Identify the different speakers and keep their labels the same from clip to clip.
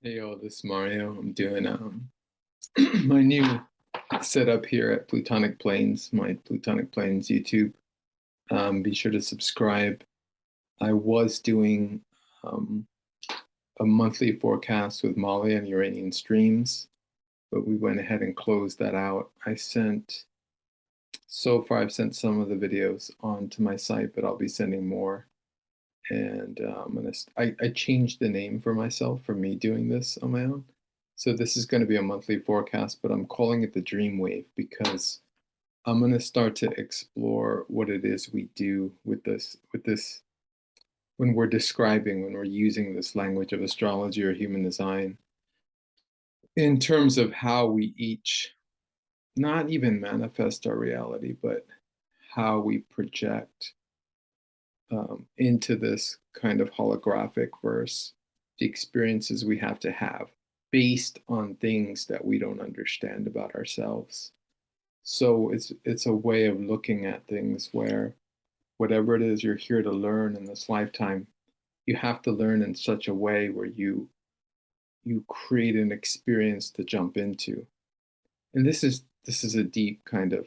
Speaker 1: Hey yo, this is Mario. I'm doing my new setup here at Plutonic Plains, my Plutonic Plains YouTube. Be sure to subscribe. I was doing um, a monthly forecast with Molly and Uranian streams, but we went ahead and closed that out. So far I've sent some of the videos onto my site, but I'll be sending more. And I changed the name for myself for me doing this on my own. So this is going to be a monthly forecast, but I'm calling it the Dream Wave because I'm going to start to explore what it is we do with this when when we're using this language of astrology or human design in terms of how we each not even manifest our reality, but how we project into this kind of holographic verse, the experiences we have to have based on things that we don't understand about ourselves. So it's a way of looking at things where whatever it is you're here to learn in this lifetime, you have to learn in such a way where you create an experience to jump into. And this is a deep kind of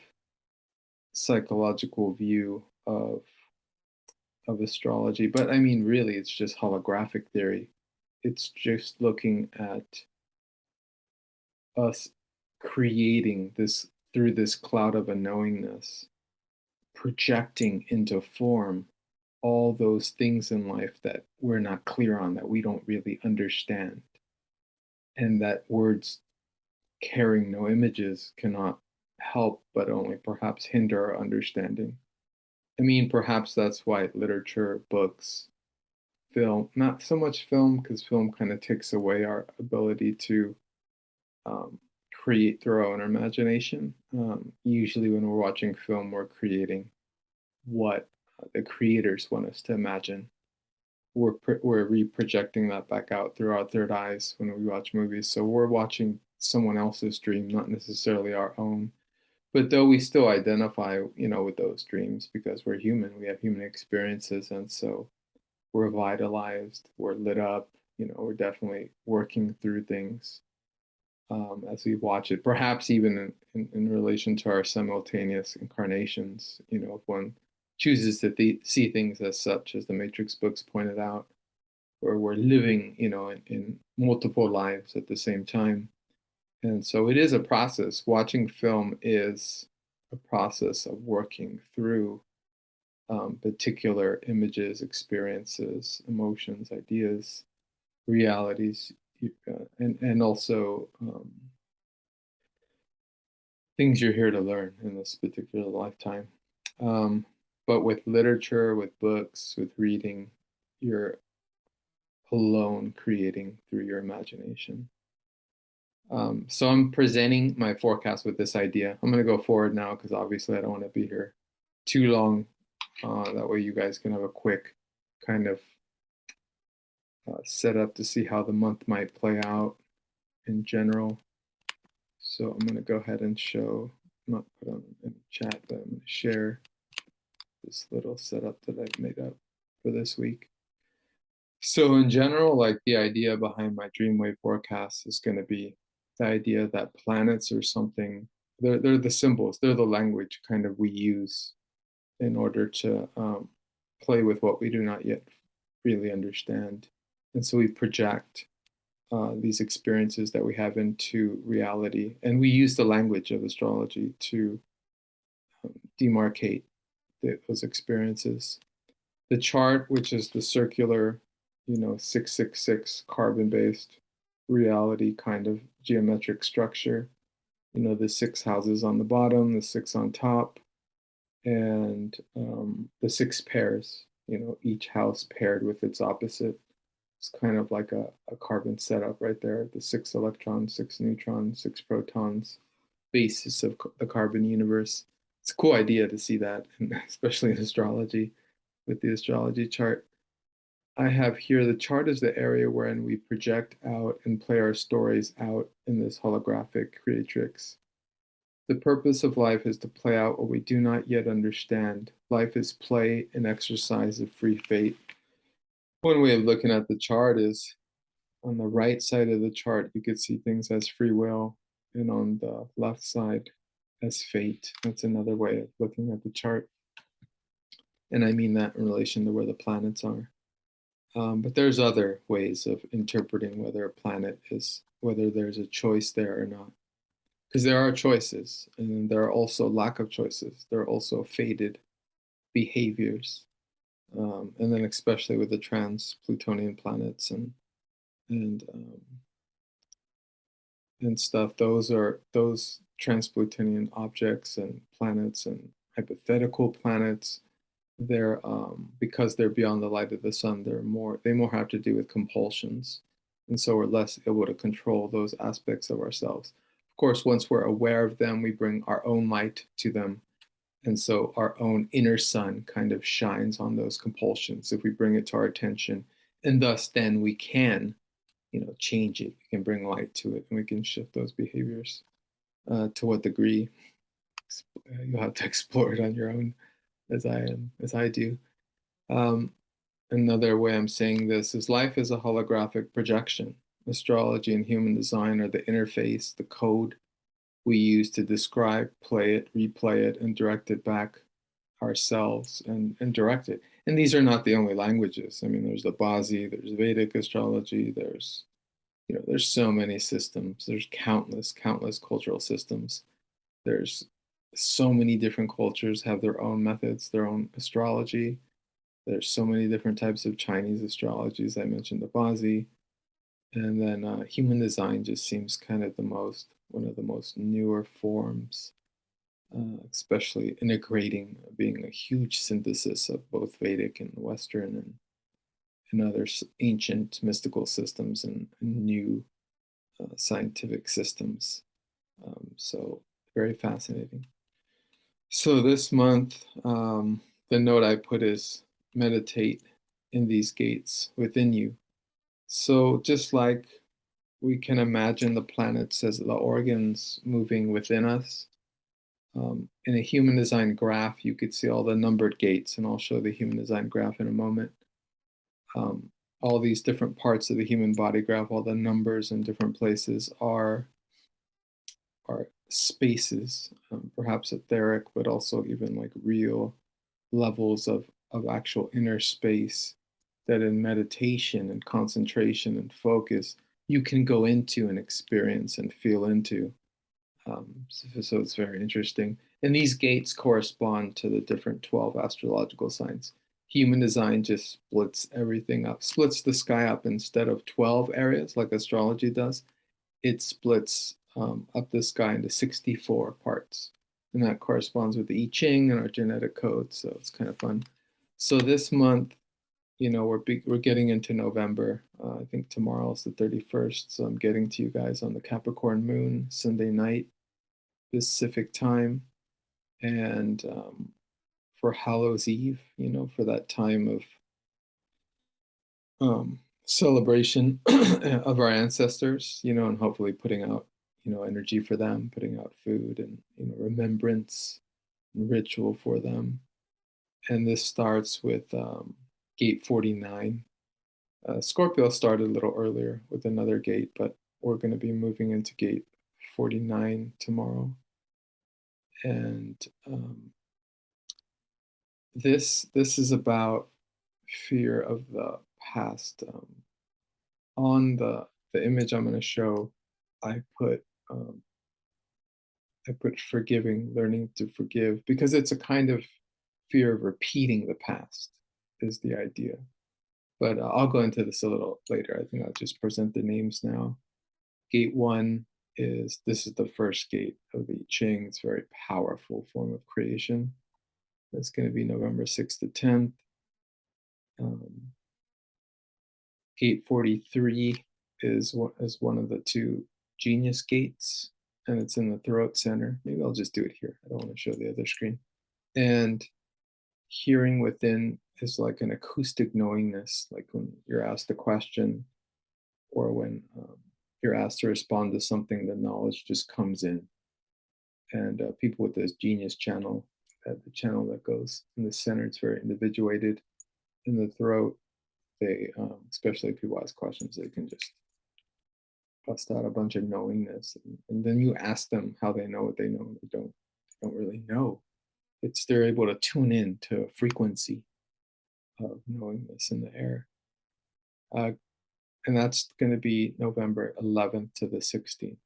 Speaker 1: psychological view of astrology, but I mean, really, it's just holographic theory. It's just looking at us creating this through this cloud of unknowingness, projecting into form all those things in life that we're not clear on, that we don't really understand, and that words carrying no images cannot help but only perhaps hinder our understanding. I mean, perhaps that's why literature, books, film, not so much film, because film kind of takes away our ability to um, create through our own imagination. Usually, when we're watching film, we're creating what the creators want us to imagine. We're reprojecting that back out through our third eyes when we watch movies. So we're watching someone else's dream, not necessarily our own. But though we still identify, with those dreams because we're human, we have human experiences, and so we're vitalized, we're lit up, we're definitely working through things as we watch it, perhaps even in relation to our simultaneous incarnations, if one chooses to see things as such, as the Matrix books pointed out, where we're living, in multiple lives at the same time. And so it is a process. Watching film is a process of working through particular images, experiences, emotions, ideas, realities, and also things you're here to learn in this particular lifetime. Um, but with literature, with books, with reading, you're alone creating through your imagination. So I'm presenting my forecast with this idea. I'm going to go forward now because obviously I don't want to be here too long. That way you guys can have a quick kind of set up to see how the month might play out in general. So I'm going to go ahead and show, not put on in the chat, but I'm going to share this little setup that I've made up for this week. So in general, like the idea behind my Dreamwave forecast is going to be the idea that planets are something, they're the symbols, they're the language kind of we use in order to play with what we do not yet really understand. And so we project these experiences that we have into reality. And we use the language of astrology to demarcate those experiences. The chart, which is the circular, 666 carbon-based reality kind of geometric structure, the six houses on the bottom, the six on top, and the six pairs, each house paired with its opposite. It's kind of like a carbon setup right there. The six electrons, six neutrons, six protons, basis of the carbon universe. It's a cool idea to see that, and especially in astrology with the astrology chart. I have here the chart is the area wherein we project out and play our stories out in this holographic creatrix. The purpose of life is to play out what we do not yet understand. Life is play and exercise of free fate. One way of looking at the chart is On the right side of the chart, you could see things as free will, and on the left side as fate. That's another way of looking at the chart. And I mean that in relation to where the planets are. But there's other ways of interpreting whether a planet is, whether there's a choice there or not. Because there are choices, and there are also lack of choices. There are also fated behaviors. And then especially with the trans-Plutonian planets and and stuff, those trans-Plutonian objects and planets and hypothetical planets, they're because they're beyond the light of the sun, they more have to do with compulsions, and so we're less able to control those aspects of ourselves. Of course, once we're aware of them, we bring our own light to them, and so our own inner sun kind of shines on those compulsions if we bring it to our attention, and thus then we can, change it. We can bring light to it, and we can shift those behaviors. To what degree, you'll have to explore it on your own, as I do. Um, Another way I'm saying this is life is a holographic projection. Astrology and human design are the interface, the code we use to describe, play it, replay it, and direct it back ourselves and direct it. And these are not the only languages. I mean, there's the Bazi, there's Vedic astrology, there's so many systems. There's countless cultural systems. There's so many different cultures have their own methods, their own astrology. There's so many different types of Chinese astrologies. I mentioned the Bazi. And then human design just seems kind of one of the most newer forms, especially integrating, being a huge synthesis of both Vedic and Western and other ancient mystical systems and new scientific systems. So very fascinating. So this month, the note I put is meditate in these gates within you. So just like we can imagine the planets as the organs moving within us, in a human design graph, you could see all the numbered gates, and I'll show the human design graph in a moment. All these different parts of the human body graph, all the numbers in different places are spaces, perhaps etheric, but also even like real levels of actual inner space that in meditation and concentration and focus, you can go into and experience and feel into. So it's very interesting. And these gates correspond to the different 12 astrological signs. Human design just splits everything up, splits the sky up instead of 12 areas like astrology does. It splits up the sky into 64 parts. And that corresponds with the I Ching and our genetic code. So it's kind of fun. So this month, we're getting into November. I think tomorrow is the 31st. So I'm getting to you guys on the Capricorn moon, Sunday night, Pacific time. And for Hallows Eve, for that time of celebration of our ancestors, and hopefully putting out, energy for them, putting out food and, remembrance and ritual for them. And this starts with gate 49. Scorpio started a little earlier with another gate, but we're going to be moving into gate 49 tomorrow. And this is about fear of the past. On the image I'm going to show, I put forgiving, learning to forgive, because it's a kind of fear of repeating the past is the idea. But I'll go into this a little later. I think I'll just present the names now. Gate 1 this is the first gate of the I Ching. It's a very powerful form of creation. That's going to be November 6th to 10th. Gate 43 is one of the two genius gates, and it's in the throat center. Maybe I'll just do it here. I don't want to show the other screen. And hearing within is like an acoustic knowingness, like when you're asked a question or when you're asked to respond to something, the knowledge just comes in. And people with this genius channel, the channel that goes in the center, it's very individuated. In the throat, they, especially if people ask questions, they can just bust out a bunch of knowingness, and then you ask them how they know what they know, and they don't really know. It's they're able to tune in to a frequency of knowingness in the air. Uh, and that's going to be November 11th to the 16th.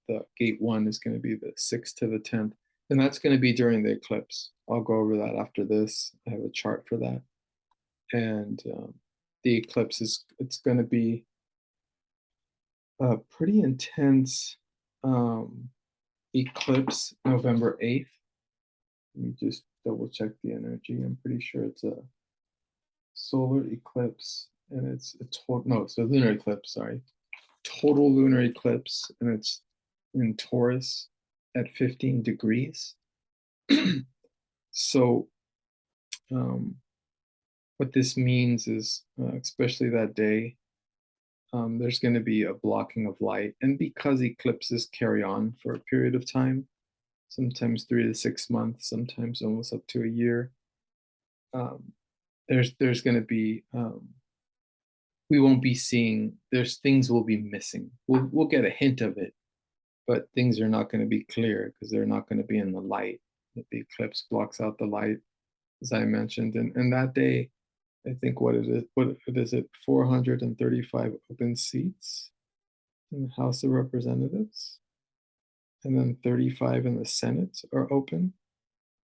Speaker 1: The gate one is going to be the 6th to the 10th, and that's going to be during the eclipse. I'll go over that after this. I have a chart for that, and the eclipse is it's going to be a pretty intense um, eclipse, November 8th. Let me just double check the energy. I'm pretty sure it's a solar eclipse, and it's a total, no, it's a lunar eclipse, sorry. Total lunar eclipse, and it's in Taurus at 15 degrees. So, um, what this means is, especially that day, there's going to be a blocking of light. And because eclipses carry on for a period of time, sometimes 3 to 6 months, sometimes almost up to a year, um, there's going to be we won't be seeing. There's things we'll be missing. We'll get a hint of it, but things are not going to be clear because they're not going to be in the light. The eclipse blocks out the light, as I mentioned, and that day, I think what is it, 435 open seats in the House of Representatives, and then 35 in the Senate are open.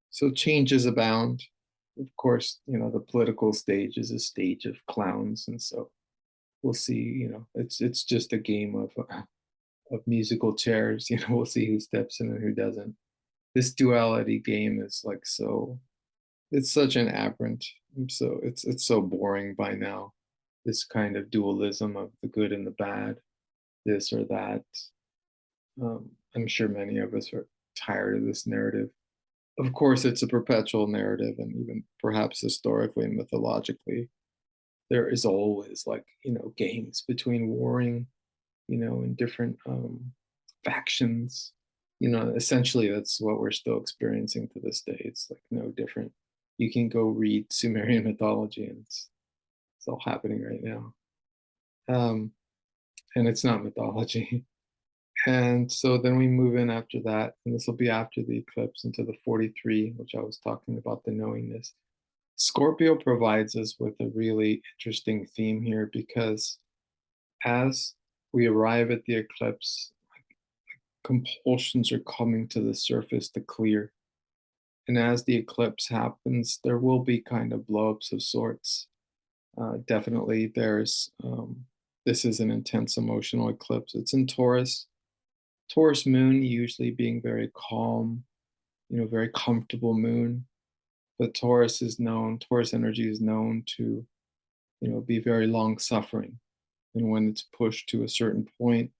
Speaker 1: So changes abound. Of course, the political stage is a stage of clowns, and so we'll see. It's just a game of musical chairs. We'll see who steps in and who doesn't. This duality game is like so. It's such an aberrant. So it's so boring by now. This kind of dualism of the good and the bad, this or that. I'm sure many of us are tired of this narrative. Of course, it's a perpetual narrative, and even perhaps historically and mythologically, there is always games between warring, and different factions. Essentially, that's what we're still experiencing to this day. It's like no different. You can go read Sumerian mythology, and it's all happening right now. And it's not mythology. And so then we move in after that, and this will be after the eclipse into the 43, which I was talking about, the knowingness. Scorpio provides us with a really interesting theme here because as we arrive at the eclipse, compulsions are coming to the surface to clear. And as the eclipse happens, there will be kind of blowups of sorts. Definitely, this is an intense emotional eclipse. It's in Taurus. Taurus moon usually being very calm, very comfortable moon. But Taurus energy is known to, be very long suffering. And when it's pushed to a certain point,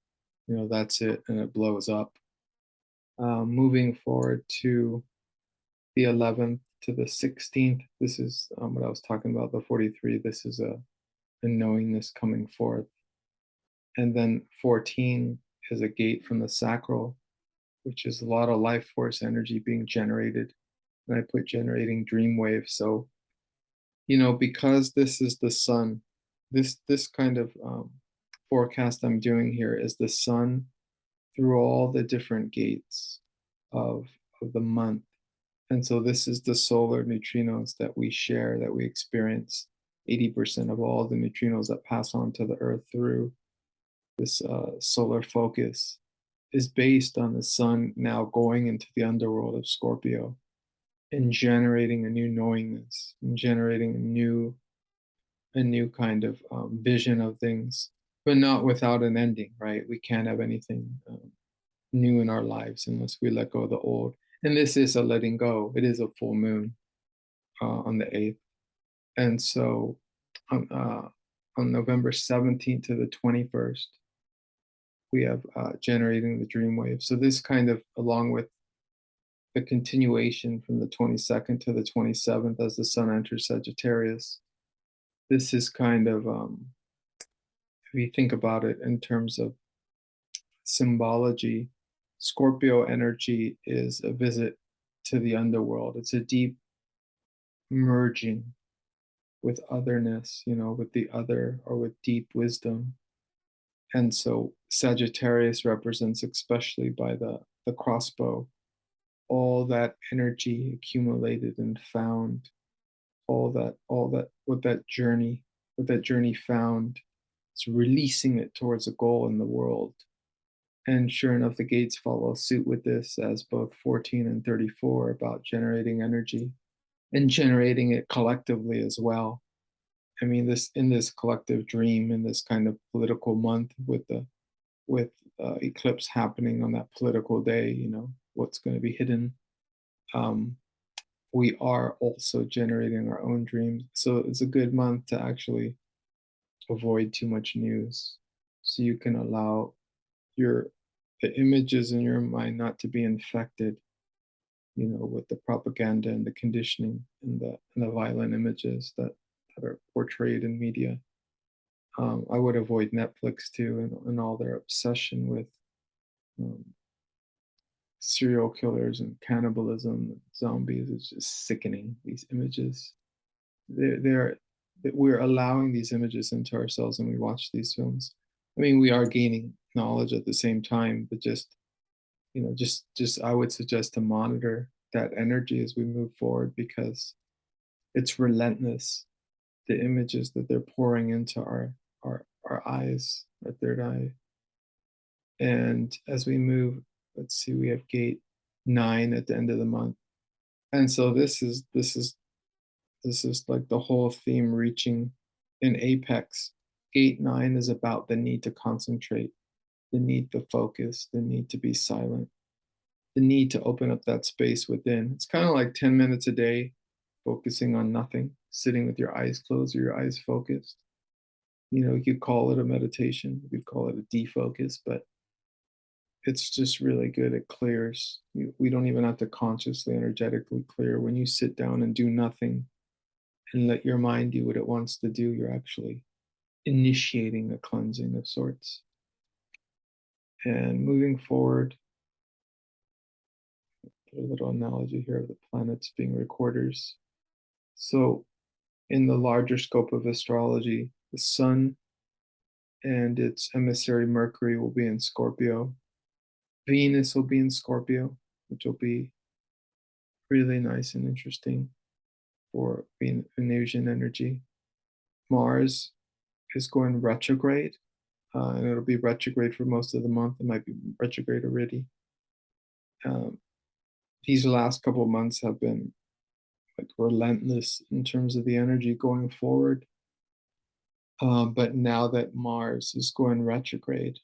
Speaker 1: that's it, and it blows up. Moving forward to the 11th to the 16th, this is what I was talking about, the 43. This is a knowingness coming forth. And then 14 is a gate from the sacral, which is a lot of life force energy being generated. And I put generating dream waves. So, because this is the sun, this kind of forecast I'm doing here is the sun through all the different gates of the month. And so this is the solar neutrinos that we share, that we experience. 80% of all the neutrinos that pass on to the earth through this solar focus is based on the sun now going into the underworld of Scorpio and generating a new knowingness, and generating a new kind of vision of things, but not without an ending, right? We can't have anything new in our lives unless we let go of the old. And this is a letting go. It is a full moon on the 8th. And so on November 17th to the 21st, we have generating the dream wave. So this kind of, along with the continuation from the 22nd to the 27th as the sun enters Sagittarius, this is kind of, if you think about it in terms of symbology, Scorpio energy is a visit to the underworld. It's a deep merging with otherness, with the other, or with deep wisdom. And so Sagittarius represents, especially by the crossbow, all that energy accumulated and found, all that what that journey found. It's releasing it towards a goal in the world. And sure enough, the gates follow suit with this, as both 14 and 34 about generating energy and generating it collectively as well. I mean, this in this collective dream, in this kind of political month, with eclipse happening on that political day, what's going to be hidden. Um, we are also generating our own dreams, so it's a good month to actually avoid too much news, so you can allow your the images in your mind not to be infected, with the propaganda and the conditioning and the violent images that are portrayed in media. I would avoid Netflix too, and all their obsession with um, serial killers and cannibalism and zombies. It's just sickening, these images. They're we're allowing these images into ourselves when we watch these films. I mean, we are gaining knowledge at the same time, but just I would suggest to monitor that energy as we move forward, because it's relentless. The images that they're pouring into our eyes, our third eye. And as we move, let's see, we have gate 9 at the end of the month. And so this is like the whole theme reaching an apex. Gate 9 is about the need to concentrate, the need to focus, the need to be silent, the need to open up that space within. It's kind of like 10 minutes a day, focusing on nothing, sitting with your eyes closed or your eyes focused. You could call it a meditation, you could call it a defocus, but it's just really good. It clears. We don't even have to consciously, energetically clear. When you sit down and do nothing and let your mind do what it wants to do, you're actually initiating a cleansing of sorts. And moving forward, a little analogy here of the planets being recorders. So, in the larger scope of astrology, the sun and its emissary Mercury will be in Scorpio. Venus will be in Scorpio, which will be really nice and interesting for Venusian energy. Mars is going retrograde, and it'll be retrograde for most of the month. It might be retrograde already. These last couple of months have been like relentless in terms of the energy going forward. But now that Mars is going retrograde,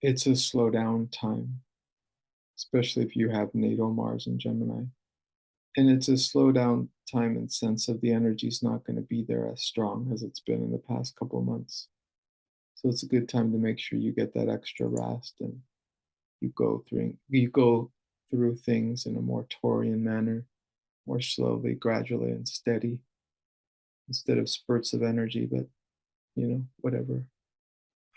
Speaker 1: it's a slow down time, especially if you have natal Mars in Gemini. And it's a slow down time in sense of the energy is not going to be there as strong as it's been in the past couple of months. So it's a good time to make sure you get that extra rest, and you go through things in a more Taurian manner, more slowly, gradually, and steady, instead of spurts of energy. But whatever.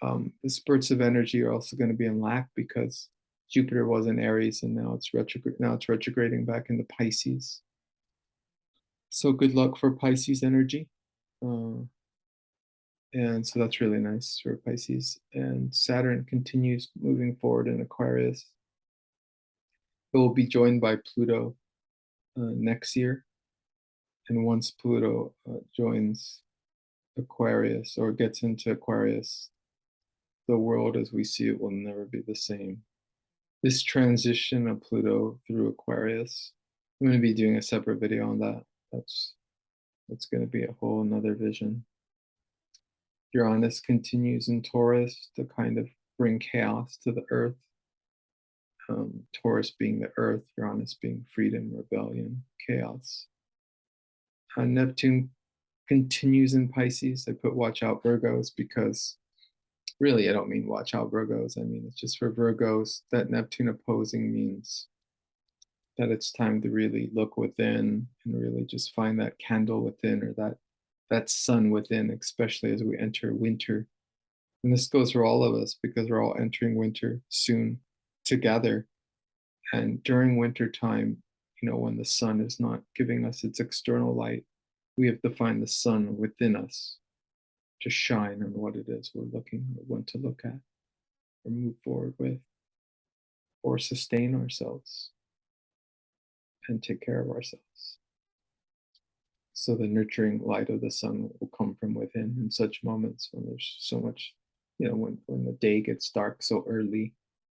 Speaker 1: The spurts of energy are also going to be in lack because Jupiter was in Aries, and now it's retrograde. Now it's retrograding back into Pisces. So good luck for Pisces energy, and so that's really nice for Pisces. And Saturn continues moving forward in Aquarius. It will be joined by Pluto next year, and once Pluto joins Aquarius or gets into Aquarius, the world as we see it will never be the same. This transition of Pluto through Aquarius, I'm going to be doing a separate video on that. That's going to be a whole another vision. Uranus continues in Taurus to kind of bring chaos to the earth. Taurus being the earth, Uranus being freedom, rebellion, chaos. Neptune continues in Pisces. I put watch out Virgos because really I don't mean watch out Virgos. I mean, it's just for Virgos that Neptune opposing means that it's time to really look within and really just find that candle within, or that sun within, especially as we enter winter. And this goes for all of us because we're all entering winter soon together. And during winter time, when the sun is not giving us its external light, we have to find the sun within us. to shine on what it is we're looking or want to look at or move forward with or sustain ourselves and take care of ourselves. So the nurturing light of the sun will come from within in such moments when there's so much, when the day gets dark so early,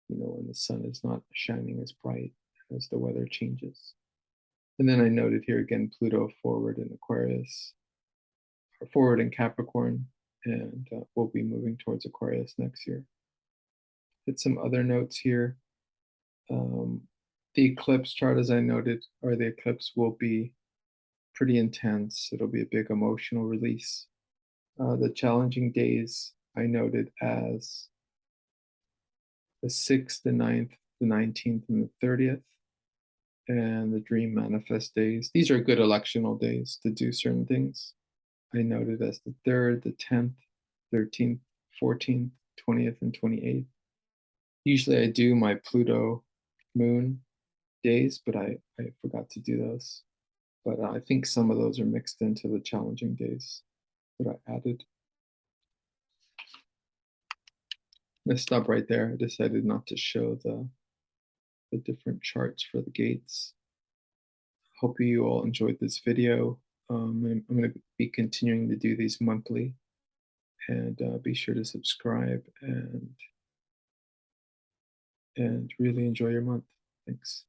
Speaker 1: when the sun is not shining as bright as the weather changes. And then I noted here again Pluto forward in Aquarius, or forward in Capricorn, and we'll be moving towards Aquarius next year. Hit some other notes here. The eclipse chart, as I noted, or the eclipse will be pretty intense. It'll be a big emotional release. The challenging days I noted as the 6th, the 9th, the 19th, and the 30th, and the dream manifest days. These are good electional days to do certain things. I noted as the 3rd, the 10th, 13th, 14th, 20th, and 28th. Usually I do my Pluto moon days, but I forgot to do those. But I think some of those are mixed into the challenging days that I added. I'm gonna stop right there. I decided not to show the different charts for the gates. Hope you all enjoyed this video. I'm going to be continuing to do these monthly, and be sure to subscribe and really enjoy your month. Thanks.